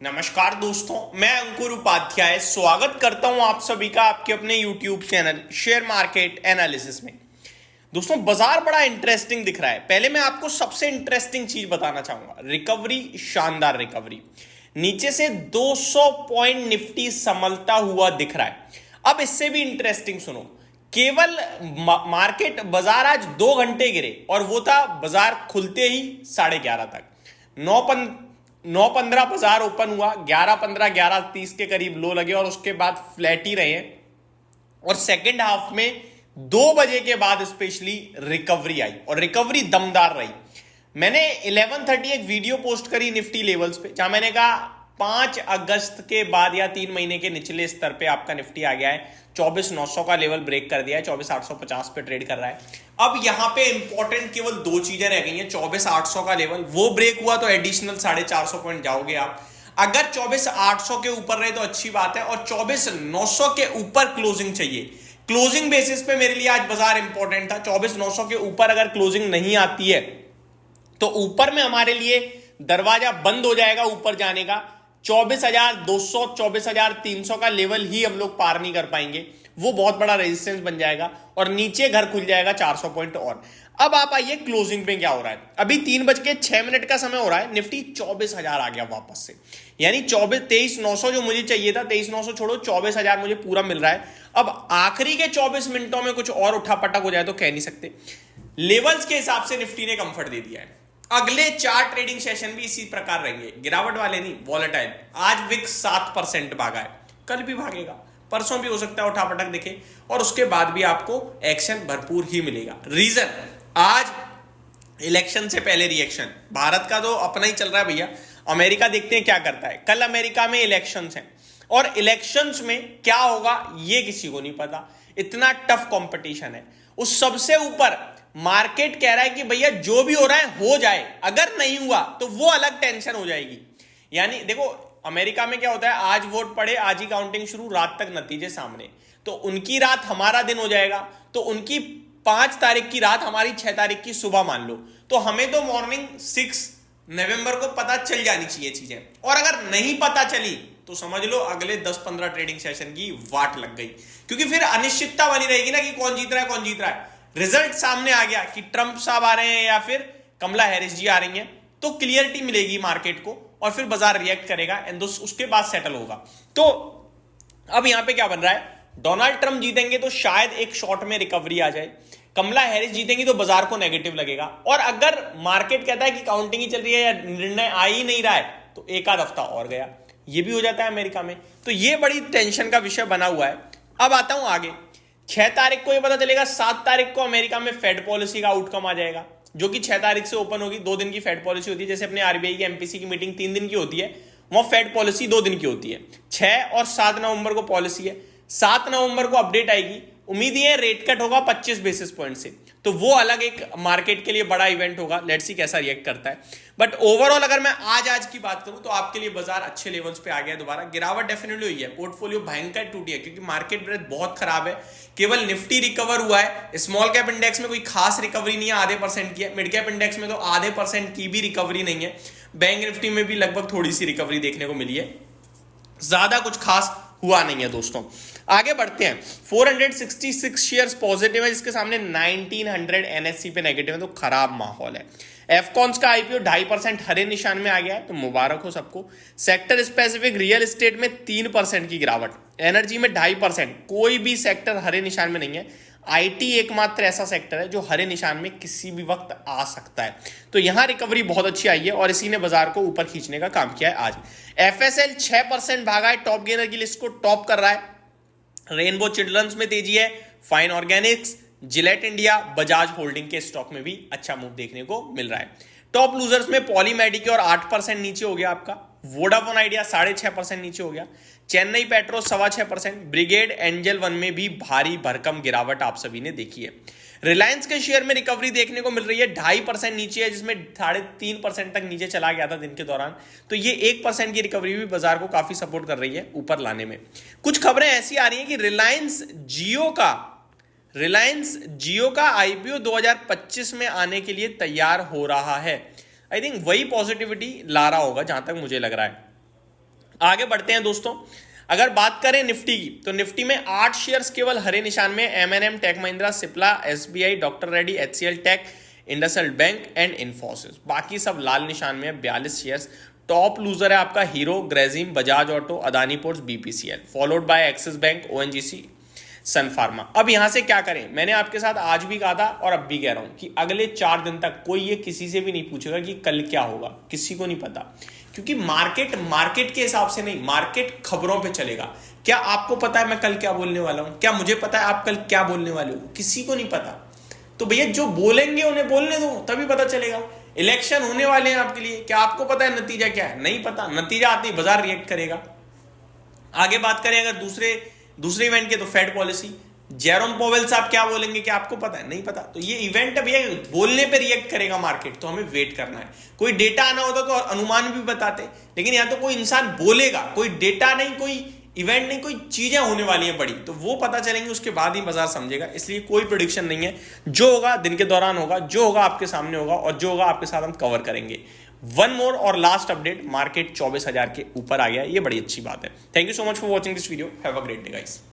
नमस्कार दोस्तों, मैं अंकुर उपाध्याय स्वागत करता हूं आप सभी का आपके अपने YouTube channel share market analysis में। दोस्तों, बाजार बड़ा इंटरेस्टिंग दिख रहा है। पहले मैं आपको सबसे इंटरेस्टिंग चीज बताना चाहूंगा, रिकवरी, शानदार रिकवरी। नीचे से 200 पॉइंट निफ्टी संभलता हुआ दिख रहा है। अब इससे भी इंटरेस्टिंग सुनो, केवल मार्केट बाजार आज 2 घंटे गिरे और वो था बाजार खुलते ही 11:30 तक। 9:15 बाजार ओपन हुआ, 11:15 11:30 के करीब लो लगे और उसके बाद फ्लैट ही रहे हैं। और सेकेंड हाफ में 2 बजे के बाद स्पेशली रिकवरी आई और रिकवरी दमदार रही। मैंने 11:30 एक वीडियो पोस्ट करी निफ्टी लेवल्स पे, जहां मैंने कहा 5 अगस्त के बाद या 3 महीने के निचले स्तर पे आपका निफ्टी आ गया है। 24,900 का लेवल ब्रेक कर दिया है, 24,850 पे ट्रेड कर रहा है। अब यहां पे इंपॉर्टेंट केवल 2 चीजें रह गई हैं। 24,800 का लेवल वो ब्रेक हुआ तो एडिशनल 450 पॉइंट जाओगे आप। अगर 24,800 के ऊपर रहे तो अच्छी बात है, और 24,900 के ऊपर क्लोजिंग चाहिए। क्लोजिंग बेसिस पे मेरे लिए आज बाजार इंपॉर्टेंट था। 24,900 के ऊपर अगर क्लोजिंग नहीं आती है तो ऊपर में हमारे लिए दरवाजा बंद हो जाएगा ऊपर जाने का। 24,200 24,300 का लेवल ही हम लोग पार नहीं कर पाएंगे, वो बहुत बड़ा रेजिस्टेंस बन जाएगा और नीचे घर खुल जाएगा 400 पॉइंट और। अब आप आइए क्लोजिंग पे क्या हो रहा है। अभी 3:06 का समय हो रहा है, निफ्टी 24,000 आ गया वापस से। यानी 23,900 जो मुझे चाहिए था, 23,900 छोड़ो, 24,000 मुझे पूरा मिल रहा है। अब आखिरी के 24 मिनटों में कुछ और उठापटक हो जाए तो कह नहीं सकते। लेवल्स के हिसाब से निफ्टी ने कंफर्ट दे दिया है। अगले 4 ट्रेडिंग सेशन भी इसी प्रकार रहेंगे, गिरावट वाले नहीं, वॉलेटाइल। आज विक्स 7% भागा है, कल भी भागेगा, परसों भी हो सकता है उठापटक दिखे, और उसके बाद भी आपको एक्शन भरपूर ही मिलेगा। रीजन, आज इलेक्शन से पहले रिएक्शन। भारत का तो अपना ही चल रहा है भैया, अमेरिका देखते हैं क्या करता है। कल अमेरिका में इलेक्शंस हैं और इलेक्शंस में क्या होगा ये किसी को नहीं पता। इतना टफ कंपटीशन है। उस सबसे ऊपर मार्केट कह रहा है कि भैया जो भी हो रहा है हो जाए, अगर नहीं हुआ तो वो अलग टेंशन हो जाएगी। यानी देखो, अमेरिका में क्या होता है, आज वोट पड़े, आज ही काउंटिंग शुरू, रात तक नतीजे सामने। तो उनकी रात हमारा दिन हो जाएगा, तो उनकी 5 तारीख की रात हमारी 6 तारीख की सुबह मान लो। तो हमें तो मॉर्निंग 6 नवंबर को पता चल जानी चाहिए चीजें, और अगर नहीं पता चली तो समझ लो अगले 10-15 ट्रेडिंग सेशन की वाट लग गई, क्योंकि फिर अनिश्चितता बनी रहेगी ना कि कौन जीत रहा है कौन जीत रहा है। रिजल्ट सामने आ गया कि ट्रंप साहब आ रहे हैं या फिर कमला हैरिस जी आ रही हैं, तो क्लियरिटी मिलेगी मार्केट को और फिर बाजार रिएक्ट करेगा एंड उसके बाद सेटल होगा। तो अब यहां पे क्या बन रहा है, डोनाल्ड ट्रंप जीतेंगे तो शायद एक शॉर्ट में रिकवरी आ जाए, कमला हैरिस जीतेंगी तो बाजार को नेगेटिव लगेगा, और अगर मार्केट कहता है कि काउंटिंग ही चल रही है या निर्णय आ ही नहीं रहा है तो एक आध हफ्ता और गया। ये भी हो जाता है अमेरिका में। तो ये बड़ी टेंशन का विषय बना हुआ है। अब आता हूं आगे। 6 तारीख को ये पता चलेगा, 7 तारीख को अमेरिका में फेड पॉलिसी का आउटकम आ जाएगा, जो कि 6 तारीख से ओपन होगी। 2 दिन की फेड पॉलिसी होती है, जैसे अपने आरबीआई की एमपीसी की मीटिंग 3 दिन की होती है, वहां फेड पॉलिसी 2 दिन की होती है। 6 और 7 नवंबर को पॉलिसी है। 7 नवंबर को अपडेट आएगी। उम्मीद है रेट कट होगा 25 बेसिस पॉइंट से, तो वो अलग एक मार्केट के लिए बड़ा इवेंट होगा। लेट्स सी कैसा रिएक्ट करता है। बट ओवरऑल अगर मैं आज की बात करूं तो आपके लिए बाजार अच्छे लेवल्स पे आ गया। दोबारा गिरावट डेफिनेटली हुई है, पोर्टफोलियो भयंकर टूटी है क्योंकि मार्केट ब्रेथ बहुत खराब है। केवल निफ्टी रिकवर हुआ है, स्मॉल कैप इंडेक्स में कोई खास रिकवरी नहीं है, आधे % की है। मिड कैप इंडेक्स में तो आधे % की भी रिकवरी नहीं है। बैंक निफ्टी में भी लगभग थोड़ी सी रिकवरी देखने को मिली है, ज्यादा कुछ खास हुआ नहीं है। दोस्तों आगे बढ़ते हैं। 466 शेयर्स पॉजिटिव है, जिसके सामने 1900 एनएससी पे नेगेटिव है, तो खराब माहौल है। एफकॉन्स का आईपीओ 2.5% हरे निशान में आ गया है, तो मुबारक हो सबको। सेक्टर स्पेसिफिक रियल एस्टेट में 3% की गिरावट, एनर्जी में 2.5%, कोई भी सेक्टर हरे निशान में नहीं है। आईटी एकमात्र ऐसा सेक्टर है जो हरे निशान में किसी भी वक्त आ सकता है, तो यहां रिकवरी बहुत अच्छी आई है और इसी ने बाजार को ऊपर खींचने का काम किया है आज। एफएसएल 6% भागा है, टॉप गेनर की लिस्ट को टॉप कर रहा है। रेनबो चिल्ड्रंस में तेजी है, fine Organics, Gillette India, Bajaj holding के स्टॉक में भी अच्छा मूव देखने को मिल रहा है। टॉप लूजर्स में पॉलीमेडिक्योर 8% नीचे हो गया आपका, वोडाफोन आइडिया 6.5% नीचे हो गया, Chennai petro 6.25%, brigade angel one में भी भारी भरकम गिरावट आप सभी ने देखी है। रिलायंस के शेयर में रिकवरी देखने को मिल रही है, 2.5% नीचे है, जिसमें 3.5% तक नीचे चला गया था दिन के दौरान। तो ये 1% की रिकवरी भी बाजार को काफी सपोर्ट कर रही है ऊपर लाने में। कुछ खबरें ऐसी आ रही हैं कि रिलायंस जियो का आईपीओ 2025 में आने के लिए तैयार हो रहा है। आई थिंक वही पॉजिटिविटी ला रहा होगा जहां तक मुझे लग रहा है। आगे बढ़ते हैं दोस्तों। अगर बात करें निफ्टी की, तो निफ्टी में 8 शेयर्स केवल हरे निशान में, MNM, tech Mahindra, Cipla, SBI, doctor Reddy, HCL tech, IndusInd bank and Infosys. बाकी सब लाल निशान में है, 42 शेयर्स। टॉप लूजर है आपका Hero, Grasim, Bajaj auto, Adani ports, BPCL, followed by Axis Bank, ONGC, Sun Pharma. अब यहां से क्या करें, मैंने आपके साथ आज भी कहा था और अब भी कह रहा हूं कि अगले 4 दिन तक कोई ये किसी से भी नहीं पूछेगा कि कल क्या होगा, किसी को नहीं पता, क्योंकि मार्केट के हिसाब से नहीं, मार्केट खबरों पे चलेगा। क्या आपको पता है मैं कल क्या बोलने वाला हूं? क्या मुझे पता है आप कल क्या बोलने वाले हो? किसी को नहीं पता। तो भैया जो बोलेंगे उन्हें बोलने दो, तभी पता चलेगा। इलेक्शन होने वाले हैं आपके लिए, क्या आपको पता है नतीजा क्या है? नहीं पता। नतीजा आते ही बाजार रिएक्ट करेगा। आगे बात करें अगर दूसरे इवेंट के, तो फेड पॉलिसी, जेरोम पोवेल साहब क्या बोलेंगे, क्या आपको पता है? नहीं पता। तो ये इवेंट अब ये बोलने पे रिएक्ट करेगा मार्केट, तो हमें वेट करना है। कोई डेटा आना होता तो अनुमान भी बताते, लेकिन यहां तो कोई इंसान बोलेगा, कोई डेटा नहीं, कोई इवेंट नहीं, कोई चीजें होने वाली हैं बड़ी, तो वो पता चलेंगे, उसके बाद ही बाजार समझेगा। इसलिए कोई प्रेडिक्शन नहीं है, जो होगा दिन के दौरान होगा, जो होगा आपके सामने होगा, और जो होगा आपके साथ हम कवर करेंगे। वन मोर और लास्ट अपडेट, मार्केट 24,000 के ऊपर आ गया, ये बड़ी अच्छी बात है। Thank you so much for watching this video, have a great day guys.